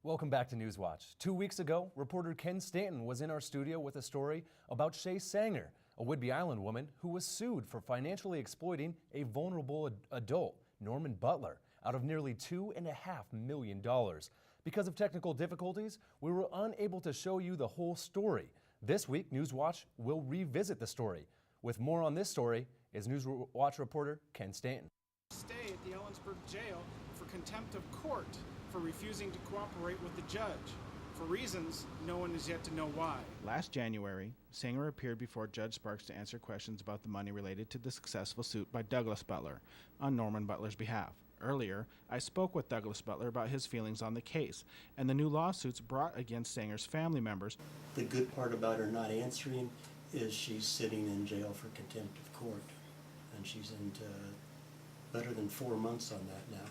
Welcome back to Newswatch. 2 weeks ago, reporter Ken Stanton was in our studio with a story about Shay Sanger, a Whidbey Island woman who was sued for financially exploiting a vulnerable adult, Norman Butler, out of nearly $2.5 million. Because of technical difficulties, we were unable to show you the whole story. This week, Newswatch will revisit the story. With more on this story is Newswatch reporter Ken Stanton. Stay at the Ellensburg jail for contempt of court for refusing to cooperate with the judge, for reasons no one is yet to know why. Last January, Sanger appeared before Judge Sparks to answer questions about the money related to the successful suit by Douglas Butler on Norman Butler's behalf. Earlier, I spoke with Douglas Butler about his feelings on the case and the new lawsuits brought against Sanger's family members. The good part about her not answering is she's sitting in jail for contempt of court, and she's into better than 4 months on that now.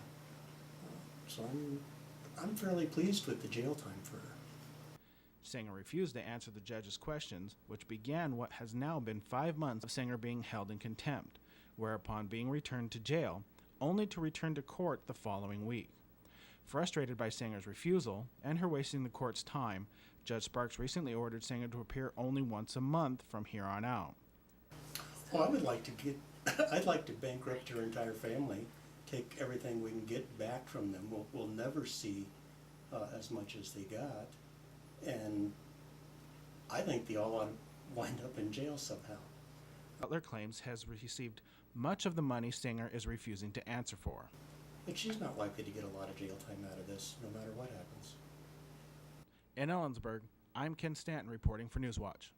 So I'm fairly pleased with the jail time for her. Sanger refused to answer the judge's questions, which began what has now been 5 months of Sanger being held in contempt, whereupon being returned to jail, only to return to court the following week. Frustrated by Sanger's refusal and her wasting the court's time, Judge Sparks recently ordered Sanger to appear only once a month from here on out. Well, I'd like to bankrupt her entire family, take everything we can get back from them. We'll never see as much as they got, and I think they all ought to wind up in jail somehow. Butler claims has received much of the money Sanger is refusing to answer for. But she's not likely to get a lot of jail time out of this, no matter what happens. In Ellensburg, I'm Ken Stanton reporting for Newswatch.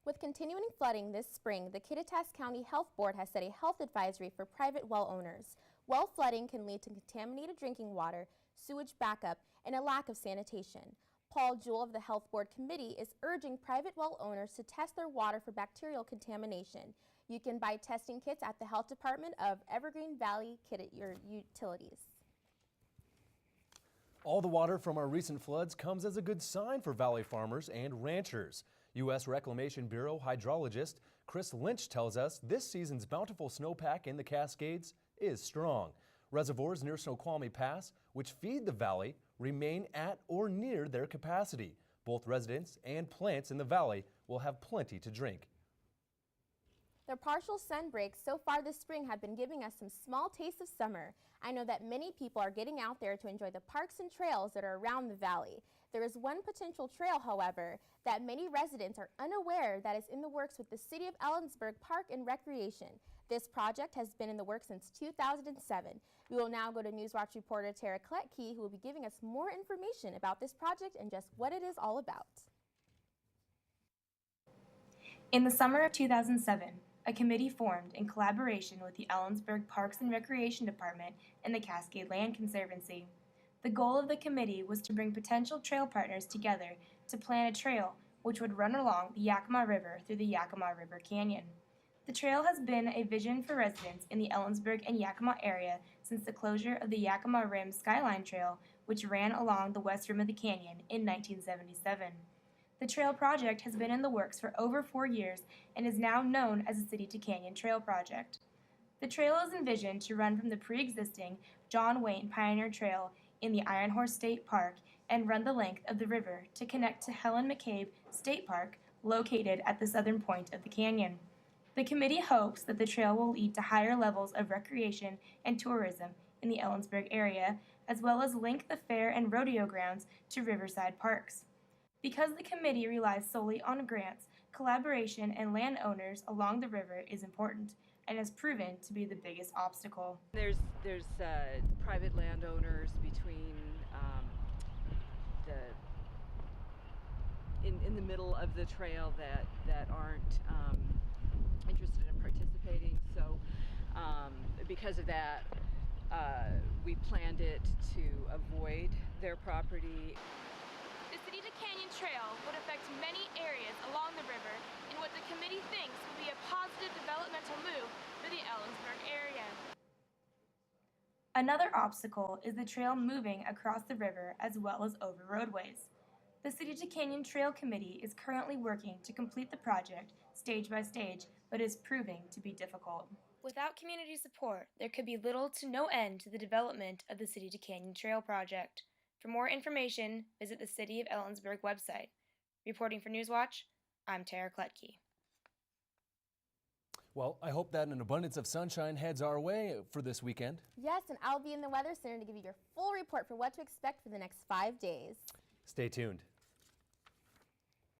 With continuing flooding this spring, the Kittitas County Health Board has set a health advisory for private well owners. Well flooding can lead to contaminated drinking water, sewage backup, and a lack of sanitation. Paul Jewell of the Health Board Committee is urging private well owners to test their water for bacterial contamination. You can buy testing kits at the Health Department of Evergreen Valley Utilities. All the water from our recent floods comes as a good sign for valley farmers and ranchers. U.S. Reclamation Bureau hydrologist Chris Lynch tells us this season's bountiful snowpack in the Cascades is strong. Reservoirs near Snoqualmie Pass, which feed the valley, remain at or near their capacity. Both residents and plants in the valley will have plenty to drink. The partial sun breaks so far this spring have been giving us some small tastes of summer. I know that many people are getting out there to enjoy the parks and trails that are around the valley. There is one potential trail, however, that many residents are unaware that is in the works with the City of Ellensburg Park and Recreation. This project has been in the works since 2007. We will now go to Newswatch reporter Tara Kletke, who will be giving us more information about this project and just what it is all about. In the summer of 2007, a committee formed in collaboration with the Ellensburg Parks and Recreation Department and the Cascade Land Conservancy. The goal of the committee was to bring potential trail partners together to plan a trail which would run along the Yakima River through the Yakima River Canyon. The trail has been a vision for residents in the Ellensburg and Yakima area since the closure of the Yakima Rim Skyline Trail, which ran along the west rim of the canyon in 1977. The trail project has been in the works for over 4 years and is now known as the City to Canyon Trail Project. The trail is envisioned to run from the pre-existing John Wayne Pioneer Trail in the Iron Horse State Park and run the length of the river to connect to Helen McCabe State Park, located at the southern point of the canyon. The committee hopes that the trail will lead to higher levels of recreation and tourism in the Ellensburg area, as well as link the fair and rodeo grounds to riverside parks. Because the committee relies solely on grants, collaboration and landowners along the river is important and has proven to be the biggest obstacle. There's private landowners between in the middle of the trail that aren't interested in participating. So because of that, we planned it to avoid their property. The City to Canyon Trail would affect many areas along the river in what the committee thinks will be a positive developmental move for the Ellensburg area. Another obstacle is the trail moving across the river as well as over roadways. The City to Canyon Trail Committee is currently working to complete the project stage by stage, but is proving to be difficult. Without community support, there could be little to no end to the development of the City to Canyon Trail project. For more information, visit the City of Ellensburg website. Reporting for Newswatch, I'm Tara Kletke. Well, I hope that an abundance of sunshine heads our way for this weekend. Yes, and I'll be in the Weather Center to give you your full report for what to expect for the next 5 days. Stay tuned.